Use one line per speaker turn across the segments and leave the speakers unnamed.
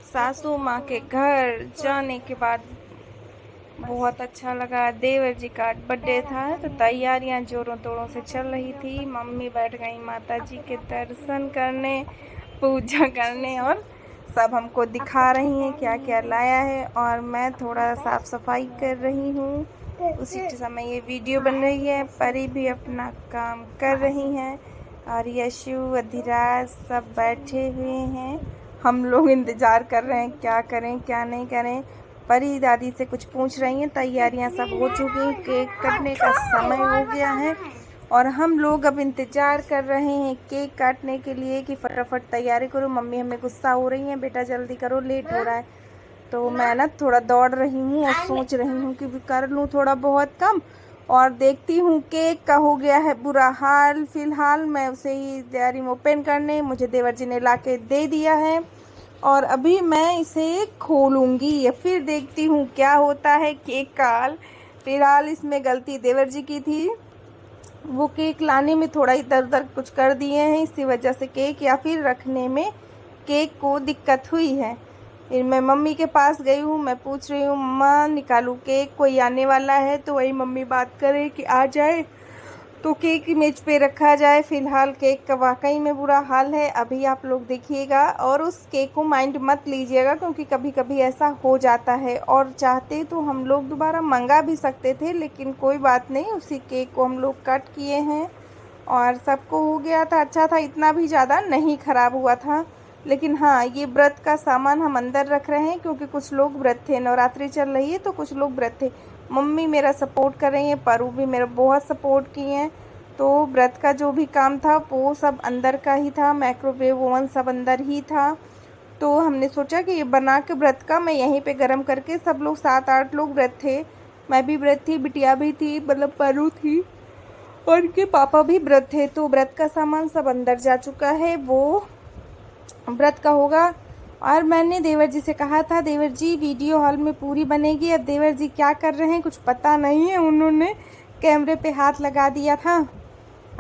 सासू माँ के घर जाने के बाद बहुत अच्छा लगा। देवर जी का बर्थडे था तो तैयारियां जोरों तोरों से चल रही थी। मम्मी बैठ गई माता जी के दर्शन करने, पूजा करने, और सब हमको दिखा रही हैं क्या क्या लाया है। और मैं थोड़ा साफ सफाई कर रही हूँ। उसी समय ये वीडियो बन रही है। परी भी अपना काम कर रही हैं और यशु अधिराज सब बैठे हुए हैं। हम लोग इंतज़ार कर रहे हैं क्या करें क्या नहीं करें। परी दादी से कुछ पूछ रही हैं। तैयारियां सब हो चुकी हैं, केक कटने का समय हो गया है और हम लोग अब इंतज़ार कर रहे हैं केक काटने के लिए कि फटाफट तैयारी करो। मम्मी हमें गुस्सा हो रही है, बेटा जल्दी करो, लेट हो रहा है। तो मैं ना थोड़ा दौड़ रही हूँ और सोच रही हूँ कि कर लूँ थोड़ा बहुत कम। और देखती हूँ केक का हो गया है बुरा हाल। फिलहाल मैं उसे ही जा रही हूँ ओपन करने। मुझे देवर जी ने ला के दे दिया है और अभी मैं इसे खोलूँगी या फिर देखती हूँ क्या होता है केक का हाल। फिलहाल इसमें गलती देवर जी की थी, वो केक लाने में थोड़ा इधर उधर कुछ कर दिए हैं, इसी वजह से केक या फिर रखने में केक को दिक्कत हुई है। फिर मैं मम्मी के पास गई हूँ, मैं पूछ रही हूँ मम्मा निकालूँ केक, कोई आने वाला है। तो वही मम्मी बात करे कि आ जाए तो केक मेज पे रखा जाए। फिलहाल केक का वाकई में बुरा हाल है, अभी आप लोग देखिएगा और उस केक को माइंड मत लीजिएगा क्योंकि कभी कभी ऐसा हो जाता है। और चाहते तो हम लोग दोबारा मंगा भी सकते थे, लेकिन कोई बात नहीं, उसी केक को हम लोग कट किए हैं और सबको हो गया था। अच्छा था, इतना भी ज़्यादा नहीं ख़राब हुआ था। लेकिन हाँ, ये व्रत का सामान हम अंदर रख रहे हैं क्योंकि कुछ लोग व्रत थे, नवरात्रि चल रही है तो कुछ लोग व्रत थे। मम्मी मेरा सपोर्ट कर रही हैं, परू भी मेरा बहुत सपोर्ट किए हैं। तो व्रत का जो भी काम था वो सब अंदर का ही था, माइक्रोवेव ओवन सब अंदर ही था। तो हमने सोचा कि ये बना के व्रत का मैं यहीं पे गरम करके, सब लोग 7-8 लोग व्रत थे, मैं भी व्रत थी, बिटिया भी थी, मतलब परू थी और उनके पापा भी व्रत थे। तो व्रत का सामान सब अंदर जा चुका है, वो व्रत का होगा। और मैंने देवर जी से कहा था देवर जी वीडियो हॉल में पूरी बनेगी। अब देवर जी क्या कर रहे हैं कुछ पता नहीं है, उन्होंने कैमरे पे हाथ लगा दिया था।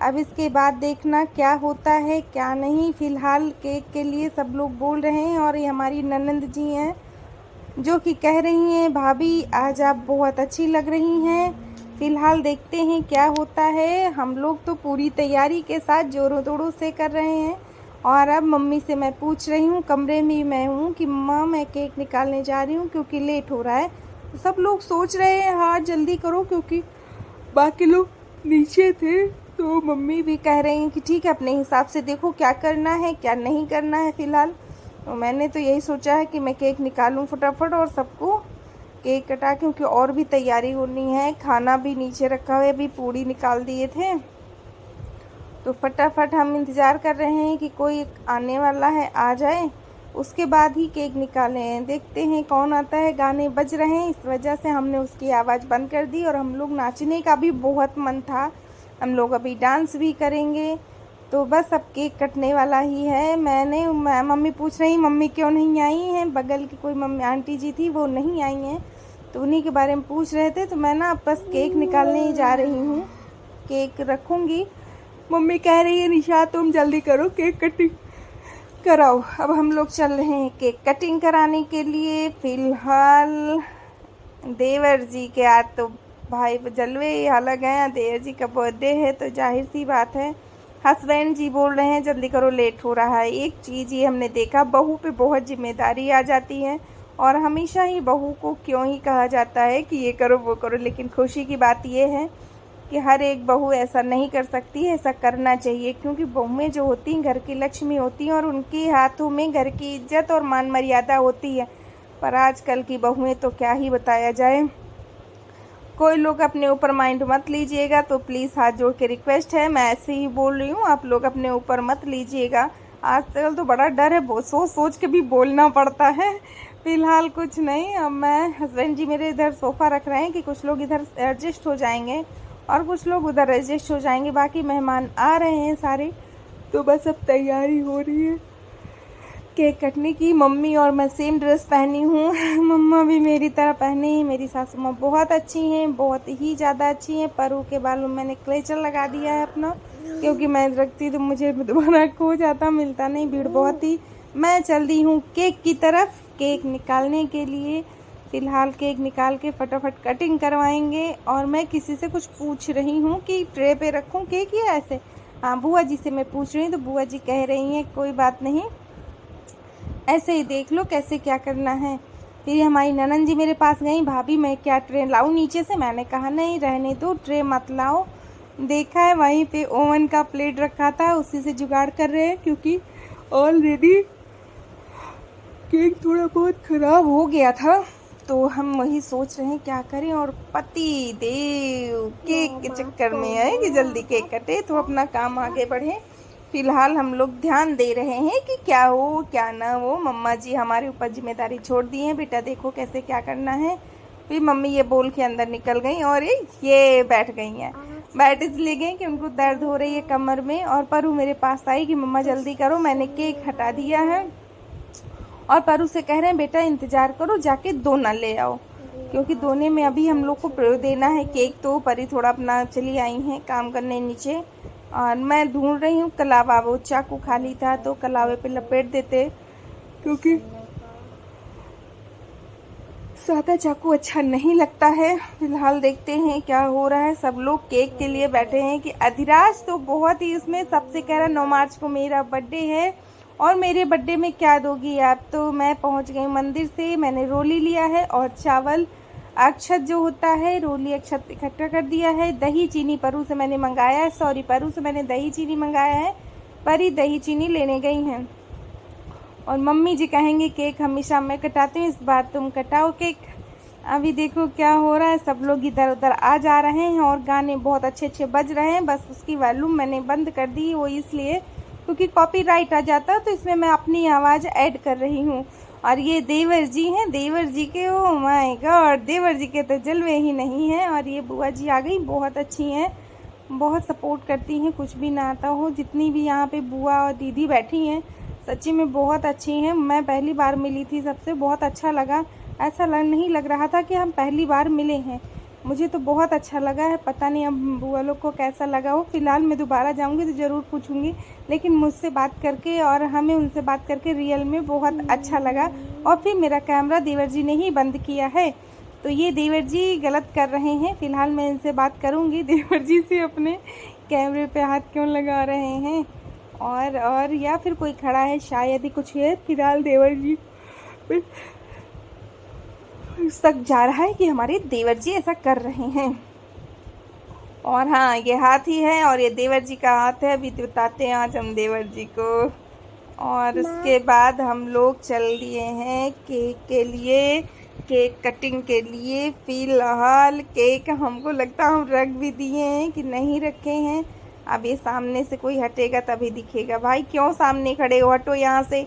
अब इसके बाद देखना क्या होता है क्या नहीं। फ़िलहाल केक के लिए सब लोग बोल रहे हैं और ये हमारी ननंद जी हैं जो कि कह रही हैं भाभी आज आप बहुत अच्छी लग रही हैं। फ़िलहाल देखते हैं क्या होता है। हम लोग तो पूरी तैयारी के साथ ज़ोरों तोड़ों से कर रहे हैं। और अब मम्मी से मैं पूछ रही हूँ, कमरे में मैं हूँ, कि मम्मा मैं केक निकालने जा रही हूँ क्योंकि लेट हो रहा है। तो सब लोग सोच रहे हैं हाँ जल्दी करो क्योंकि बाकी लोग नीचे थे। तो मम्मी भी कह रही हैं कि ठीक है अपने हिसाब से देखो क्या करना है क्या नहीं करना है। फ़िलहाल तो मैंने तो यही सोचा है कि मैं केक निकालूं फटाफट और सबको केक कटा, क्योंकि और भी तैयारी होनी है, खाना भी नीचे रखा हुआ है, अभी पूड़ी निकाल दिए थे। तो फटाफट हम इंतज़ार कर रहे हैं कि कोई आने वाला है आ जाए, उसके बाद ही केक निकालें। देखते हैं कौन आता है। गाने बज रहे हैं, इस वजह से हमने उसकी आवाज़ बंद कर दी। और हम लोग नाचने का भी बहुत मन था, हम लोग अभी डांस भी करेंगे। तो बस अब केक कटने वाला ही है। मम्मी पूछ रही मम्मी क्यों नहीं आई हैं, बगल की कोई मम्मी आंटी जी थी वो नहीं आई हैं, तो उन्हीं के बारे में पूछ रहे थे। तो मैं ना बस केक निकालने ही जा रही हूँ, केक रखूँगी। मम्मी कह रही है निशा तुम जल्दी करो केक कटिंग कराओ। अब हम लोग चल रहे हैं केक कटिंग कराने के लिए। फ़िलहाल देवर जी के आज तो भाई जलवे ही अलग हैं। देवर जी का बर्थडे है तो जाहिर सी बात है हस्बैंड जी बोल रहे हैं जल्दी करो लेट हो रहा है। एक चीज़ ये हमने देखा, बहू पे बहुत जिम्मेदारी आ जाती है और हमेशा ही बहू को क्यों ही कहा जाता है कि ये करो वो करो, लेकिन खुशी की बात ये है कि हर एक बहू ऐसा नहीं कर सकती है, ऐसा करना चाहिए क्योंकि बहुएं जो होती हैं घर की लक्ष्मी होती हैं और उनके हाथों में घर की इज्जत और मान मर्यादा होती है। पर आजकल की बहुएं तो क्या ही बताया जाए। कोई लोग अपने ऊपर माइंड मत लीजिएगा, तो प्लीज़ हाथ जोड़ के रिक्वेस्ट है, मैं ऐसे ही बोल रही हूँ, आप लोग अपने ऊपर मत लीजिएगा। आजकल तो बड़ा डर है, सोच सोच के भी बोलना पड़ता है। फ़िलहाल कुछ नहीं, अब मैं हस्बैंड जी मेरे इधर सोफ़ा रख रहे हैं कि कुछ लोग इधर एडजस्ट हो जाएंगे और कुछ लोग उधर एडजस्ट हो जाएंगे। बाकी मेहमान आ रहे हैं सारे, तो बस अब तैयारी हो रही है केक कटने की। मम्मी और मैं सेम ड्रेस पहनी हूँ। मम्मा भी मेरी तरह पहनी है। मेरी सासू माँ बहुत अच्छी हैं, बहुत ही ज़्यादा अच्छी हैं। परू के बालों में मैंने क्लेचर लगा दिया है अपना, क्योंकि मैं रखती तो मुझे दोबारा खो जाता, मिलता नहीं, भीड़ बहुत थी। मैं चल दी हूँ केक की तरफ, केक निकालने के लिए। फ़िलहाल केक निकाल के फटाफट कटिंग करवाएंगे। और मैं किसी से कुछ पूछ रही हूँ कि ट्रे पे रखूँ केक या ऐसे। हाँ, बुआ जी से मैं पूछ रही हूँ तो बुआ जी कह रही हैं कोई बात नहीं, ऐसे ही देख लो कैसे क्या करना है। फिर हमारी ननंद जी मेरे पास गई, भाभी मैं क्या ट्रे लाऊं नीचे से? मैंने कहा नहीं रहने दो, ट्रे मत लाओ। देखा है वहीं पे ओवन का प्लेट रखा था, उसी से जुगाड़ कर रहे हैं, क्योंकि ऑलरेडी केक थोड़ा बहुत ख़राब हो गया था। तो हम वही सोच रहे हैं क्या करें। और पति देव केक के चक्कर में है कि जल्दी केक कटे तो अपना काम आगे बढ़े। फिलहाल हम लोग ध्यान दे रहे हैं कि क्या हो क्या ना हो। मम्मा जी हमारे ऊपर जिम्मेदारी छोड़ दी है, बेटा देखो कैसे क्या करना है। फिर मम्मी ये बोल के अंदर निकल गई और ये बैठ गई हैं। बैठ इसलिए गई कि उनको दर्द हो रही है कमर में। और परू मेरे पास आई कि मम्मा जल्दी करो, मैंने केक हटा दिया है। और परू से कह रहे हैं बेटा इंतज़ार करो, जाके दोना ले आओ, क्योंकि दोने में अभी हम लोग को प्रयोग देना है केक। तो परी थोड़ा अपना चली आई हैं काम करने नीचे। और मैं ढूंढ रही हूँ कलावा, वो चाकू खाली था तो कलावे पे लपेट देते, क्योंकि सादा चाकू अच्छा नहीं लगता है। फिलहाल देखते हैं क्या हो रहा है। सब लोग केक के लिए बैठे हैं कि अधिराज तो बहुत ही उसमें सबसे कह रहा 9 मार्च को मेरा बर्थडे है और मेरे बर्थडे में क्या दोगी आप? तो मैं पहुंच गई मंदिर से, मैंने रोली लिया है और चावल अक्षत जो होता है, रोली अक्षत इकट्ठा कर दिया है। दही चीनी परू से मैंने मंगाया है, सॉरी परू से मैंने दही चीनी मंगाया है, परी दही चीनी लेने गई हैं। और मम्मी जी कहेंगे केक हमेशा मैं कटाती हूँ, इस बार तुम कटाओ केक। अभी देखो क्या हो रहा है, सब लोग इधर उधर आ जा रहे हैं और गाने बहुत अच्छे अच्छे बज रहे हैं। बस उसकी वॉल्यूम मैंने बंद कर दी, वो इसलिए क्योंकि कॉपीराइट आ जाता है, तो इसमें मैं अपनी आवाज़ ऐड कर रही हूँ। और ये देवर जी हैं, देवर जी के ओ माय गॉड, देवर जी के तो जलवे ही नहीं हैं। और ये बुआ जी आ गई, बहुत अच्छी हैं, बहुत सपोर्ट करती हैं, कुछ भी ना आता हो। जितनी भी यहाँ पे बुआ और दीदी बैठी हैं सच्ची में बहुत अच्छी हैं। मैं पहली बार मिली थी सबसे, बहुत अच्छा लगा। ऐसा नहीं लग रहा था कि हम पहली बार मिले हैं, मुझे तो बहुत अच्छा लगा है। पता नहीं अब बुआ लोग को कैसा लगा हो। फिलहाल मैं दोबारा जाऊंगी तो ज़रूर पूछूंगी, लेकिन मुझसे बात करके और हमें उनसे बात करके रियल में बहुत अच्छा लगा। और फिर मेरा कैमरा देवर जी ने ही बंद किया है, तो ये देवर जी गलत कर रहे हैं। फिलहाल मैं इनसे बात करूंगी देवर जी से, अपने कैमरे पे हाथ क्यों लगा रहे हैं। और या फिर कोई खड़ा है, शायद ही कुछ है। फिलहाल देवर जी शक जा रहा है कि हमारे देवर जी ऐसा कर रहे हैं। और हाँ, ये हाथी है और ये देवर जी का हाथ है। अभी बताते हैं आज हम देवर जी को। और उसके बाद हम लोग चल दिए हैं केक के लिए, केक कटिंग के लिए। फिलहाल केक हमको लगता हम रख भी दिए हैं कि नहीं रखे हैं। अब ये सामने से कोई हटेगा तभी दिखेगा। भाई क्यों सामने खड़े हो, हटो यहाँ से,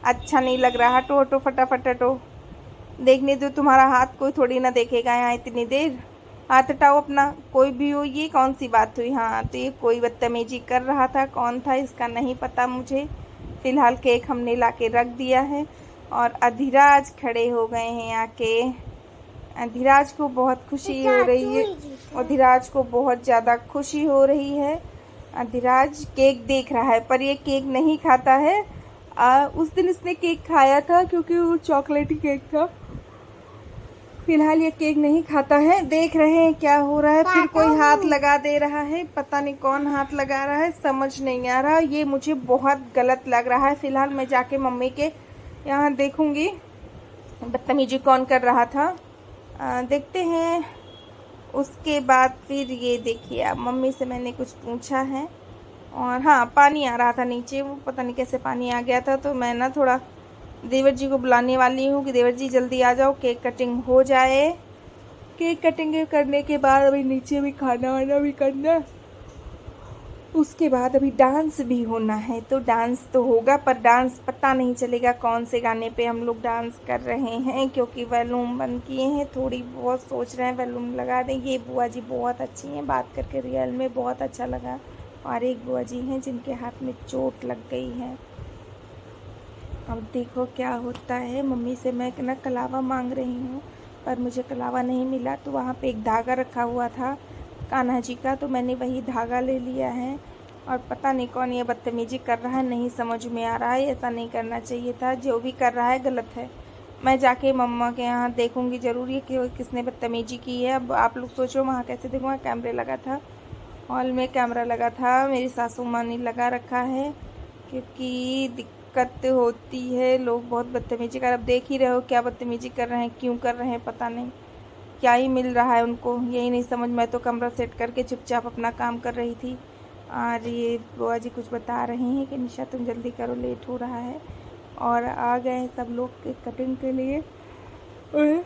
अच्छा नहीं लग रहा, हटो हटो फटाफट हटो। देखने दो, तुम्हारा हाथ कोई थोड़ी ना देखेगा यहाँ इतनी देर। हाथ हटाओ अपना, कोई भी हो। ये कौन सी बात हुई? हाँ, तो ये कोई बदतमीजी कर रहा था, कौन था इसका नहीं पता मुझे। फिलहाल केक हमने ला के रख दिया है और अधिराज खड़े हो गए हैं आके। अधिराज को बहुत खुशी हो रही है, अधिराज को बहुत ज़्यादा खुशी हो रही है। अधिराज केक देख रहा है पर ये केक नहीं खाता है। उस दिन इसने केक खाया था क्योंकि वो चॉकलेटी केक था। फिलहाल ये केक नहीं खाता है। देख रहे हैं क्या हो रहा है। फिर कोई हाथ लगा दे रहा है, पता नहीं कौन हाथ लगा रहा है, समझ नहीं आ रहा। ये मुझे बहुत गलत लग रहा है। फिलहाल मैं जाके मम्मी के यहाँ देखूंगी बदतमीजी कौन कर रहा था। देखते हैं। उसके बाद फिर ये देखिए, अब मम्मी से मैंने कुछ पूछा है और हाँ, पानी आ रहा था नीचे, वो पता नहीं कैसे पानी आ गया था। तो मैं ना थोड़ा देवर जी को बुलाने वाली हूँ कि देवर जी जल्दी आ जाओ, केक कटिंग हो जाए। केक कटिंग करने के बाद अभी नीचे भी खाना वाना भी करना, उसके बाद अभी डांस भी होना है। तो डांस तो होगा पर डांस पता नहीं चलेगा कौन से गाने पे हम लोग डांस कर रहे हैं, क्योंकि वॉल्यूम बंद किए हैं। थोड़ी बहुत सोच रहे हैं वॉल्यूम लगा दें। ये बुआ जी बहुत अच्छी हैं, बात करके रियल में बहुत अच्छा लगा। और एक बुआ जी हैं जिनके हाथ में चोट लग गई है। अब देखो क्या होता है। मम्मी से मैं ना कलावा मांग रही हूँ पर मुझे कलावा नहीं मिला। तो वहाँ पे एक धागा रखा हुआ था कान्हा जी का, तो मैंने वही धागा ले लिया है और पता नहीं कौन ये बदतमीजी कर रहा है, नहीं समझ में आ रहा है। ऐसा नहीं करना चाहिए था, जो भी कर रहा है गलत है। मैं जाके मम्मा के यहाँ देखूँगी ज़रूर ये कि किसने बदतमीजी की है। अब आप लोग सोचो वहाँ कैसे देखूँगा, कैमरे लगा था, हॉल में कैमरा लगा था, मेरी सासू माँ ने लगा रखा है, क्योंकि दिक्कत होती है। लोग बहुत बदतमीजी कर, अब देख ही रहे हो क्या बदतमीजी कर रहे हैं, क्यों कर रहे हैं पता नहीं, क्या ही मिल रहा है उनको, यही नहीं समझ। मैं तो कमरा सेट करके चुपचाप अपना काम कर रही थी। और ये बुआ जी कुछ बता रही हैं कि निशा तुम जल्दी करो, लेट हो रहा है। और आ गए हैं सब लोग केक कटिंग के लिए। और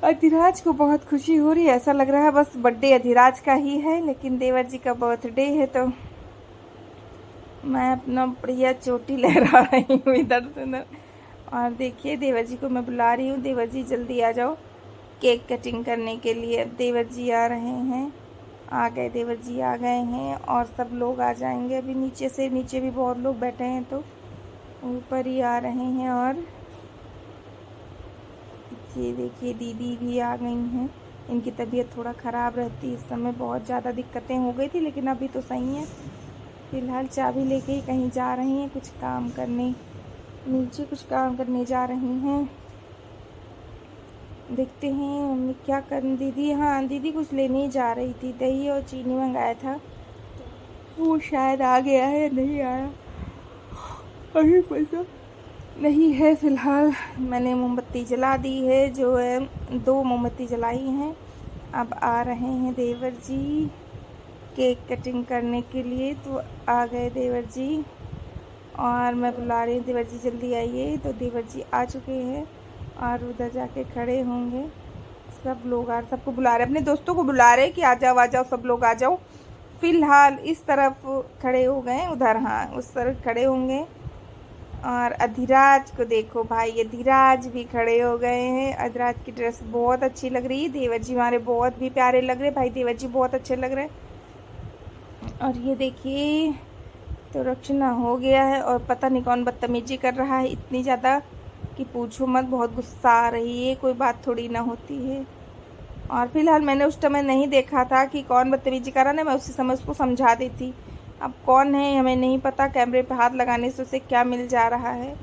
अधिराज को बहुत खुशी हो रही है, ऐसा लग रहा है बस बर्थडे अधिराज का ही है, लेकिन देवर जी का बर्थडे है। तो मैं अपना बढ़िया चोटी लहरा रही हूँ इधर से उधर। और देखिए देवर जी को मैं बुला रही हूँ, देवर जी जल्दी आ जाओ केक कटिंग करने के लिए। अब देवर जी आ रहे हैं, आ गए, देवर जी आ गए हैं। और सब लोग आ जाएंगे अभी नीचे से, नीचे भी बहुत लोग बैठे हैं तो ऊपर ही आ रहे हैं। और ये देखिए दीदी भी आ गई हैं। इनकी तबीयत थोड़ा ख़राब रहती, इस समय बहुत ज़्यादा दिक्कतें हो गई थी, लेकिन अभी तो सही है। फ़िलहाल चाबी लेके ही कहीं जा रही हैं, कुछ काम करने, नीचे कुछ काम करने जा रही हैं। देखते हैं मम्मी क्या कर। दीदी, हाँ दीदी कुछ लेने ही जा रही थी, दही और चीनी मंगाया था, वो शायद आ गया है या नहीं आया, अभी पता नहीं है। फ़िलहाल मैंने मोमबत्ती जला दी है, जो है 2 मोमबत्ती जलाई हैं। अब आ रहे हैं देवर जी केक कटिंग करने के लिए, तो आ गए देवर जी। और मैं बुला रही हूँ देवर जी जल्दी आइए, तो देवर जी आ चुके हैं और उधर जाके खड़े होंगे। सब लोग आ, सबको बुला रहे, अपने दोस्तों को बुला रहे कि आ जाओ आ जाओ सब लोग आ जाओ। फ़िलहाल इस तरफ खड़े हो गए, उधर हाँ उस तरफ खड़े होंगे। और अधिराज को देखो भाई, अधिराज भी खड़े हो गए हैं। अधिराज की ड्रेस बहुत अच्छी लग रही है, देवर जी हमारे बहुत भी प्यारे लग रहे भाई, देवर जी बहुत अच्छे लग रहे। और ये देखिए तो रचना हो गया है, और पता नहीं कौन बदतमीजी कर रहा है इतनी ज़्यादा कि पूछो मत, बहुत गुस्सा आ रही है, कोई बात थोड़ी ना होती है। और फिलहाल मैंने उस समय नहीं देखा था कि कौन बदतमीजी कर रहा है, मैं उसी समय उसको समझा देती। अब कौन है हमें नहीं पता, कैमरे पे हाथ लगाने से उसे क्या मिल जा रहा है।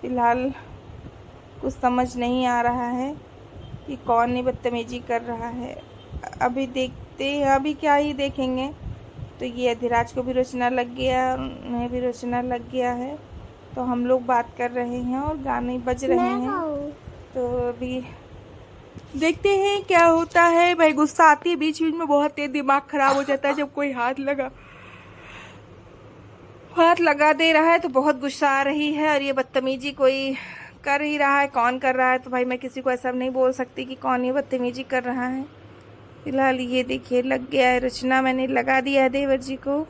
फ़िलहाल कुछ समझ नहीं आ रहा है कि कौन ही बदतमीजी कर रहा है। अभी देखते हैं, अभी क्या ही देखेंगे। तो ये अधिराज को भी रोचना लग गया, उन्हें भी रोचना लग गया है। तो हम लोग बात कर रहे हैं और गाने बज रहे हैं, तो अभी देखते हैं क्या होता है। भाई गुस्सा आती है बीच बीच में बहुत तेज, दिमाग खराब हो जाता है जब कोई हाथ लगा दे रहा है तो बहुत गुस्सा आ रही है। और ये बदतमीजी कोई कर ही रहा है, कौन कर रहा है तो भाई मैं किसी को ऐसा नहीं बोल सकती कि कौन ये बदतमीजी कर रहा है। फिलहाल ये देखिए लग गया है रचना, मैंने लगा दिया है देवर जी को।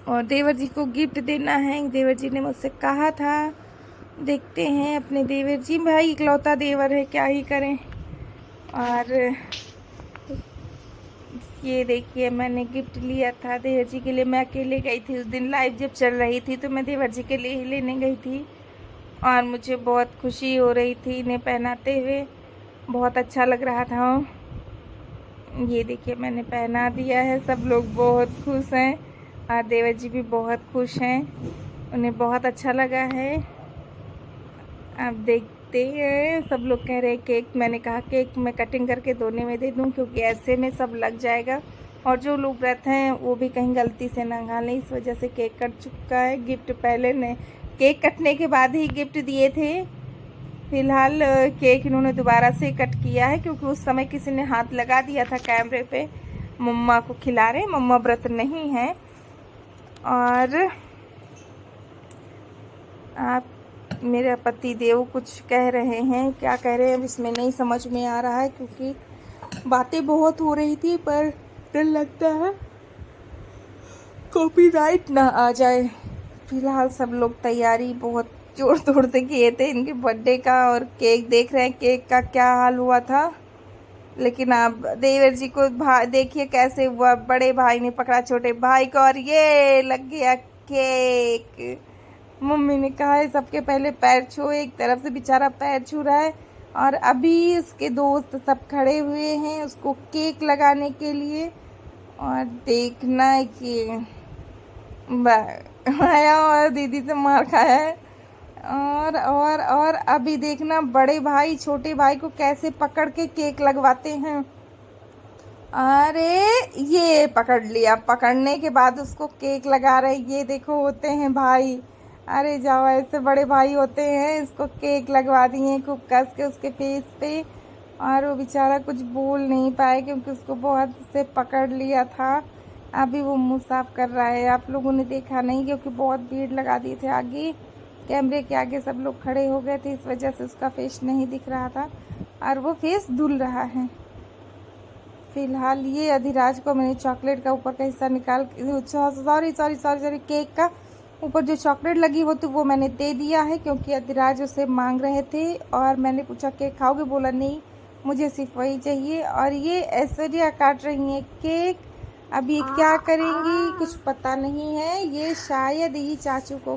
और देवर जी को गिफ्ट देना है, देवर जी ने मुझसे कहा था। देखते हैं अपने देवर जी, भाई इकलौता देवर है क्या ही करें। और ये देखिए मैंने गिफ्ट लिया था देवर जी के लिए, मैं अकेले गई थी उस दिन, लाइव जब चल रही थी तो मैं देवर जी के लिए ही लेने गई थी। और मुझे बहुत खुशी हो रही थी इन्हें पहनाते हुए, बहुत अच्छा लग रहा था। ये देखिए मैंने पहना दिया है, सब लोग बहुत खुश हैं और देवर जी भी बहुत खुश हैं, उन्हें बहुत अच्छा लगा है। अब देखते हैं, सब लोग कह रहे हैं केक, मैंने कहा केक मैं कटिंग करके दोनों में दे दूं, क्योंकि ऐसे में सब लग जाएगा और जो लोग रहते हैं वो भी कहीं गलती से ना खा लें, इस वजह से केक कट चुका है। गिफ्ट पहले ने केक कटने के बाद ही गिफ्ट दिए थे। फिलहाल केक इन्होंने दोबारा से कट किया है, क्योंकि उस समय किसी ने हाथ लगा दिया था कैमरे पे। मम्मा को खिला रहे, मम्मा व्रत नहीं है। और आप मेरे पति देव कुछ कह रहे हैं, क्या कह रहे हैं अब इसमें नहीं समझ में आ रहा है, क्योंकि बातें बहुत हो रही थी, पर डर लगता है कॉपीराइट ना आ जाए। फिलहाल सब लोग तैयारी बहुत जोर तोड़ से किए थे इनके बर्थडे का, और केक देख रहे हैं केक का क्या हाल हुआ था। लेकिन अब देवर जी को देखिए कैसे हुआ, बड़े भाई ने पकड़ा छोटे भाई को और ये लग गया केक। मम्मी ने कहा है सबके पहले पैर छू, एक तरफ से बेचारा पैर छू रहा है। और अभी उसके दोस्त सब खड़े हुए हैं उसको केक लगाने के लिए। और देखना कि आया और दीदी से मार खाया है। और अभी देखना बड़े भाई छोटे भाई को कैसे पकड़ के केक लगवाते हैं। अरे ये पकड़ लिया, पकड़ने के बाद उसको केक लगा रहे, ये देखो होते हैं भाई। अरे जाओ, ऐसे बड़े भाई होते हैं। इसको केक लगवा दिए खूब कस के उसके फेस पे, और वो बेचारा कुछ बोल नहीं पाए क्योंकि उसको बहुत से पकड़ लिया था। अभी वो मुंह साफ कर रहा है। आप लोगों ने देखा नहीं क्योंकि बहुत भीड़ लगा दिए थे आगे, कैमरे के आगे सब लोग खड़े हो गए थे, इस वजह से उसका फेस नहीं दिख रहा था और वो फेस धुल रहा है। फिलहाल ये अधिराज को मैंने चॉकलेट का ऊपर का हिस्सा निकाल, सॉरी केक का ऊपर जो चॉकलेट हुई होती वो मैंने दे दिया है क्योंकि अधिराज उसे मांग रहे थे और मैंने पूछा केक खाओगे, बोला नहीं मुझे सिर्फ वही चाहिए। और ये ऐश्वर्या काट रही है केक। अब ये क्या करेंगी कुछ पता नहीं है, ये शायद ही चाचू को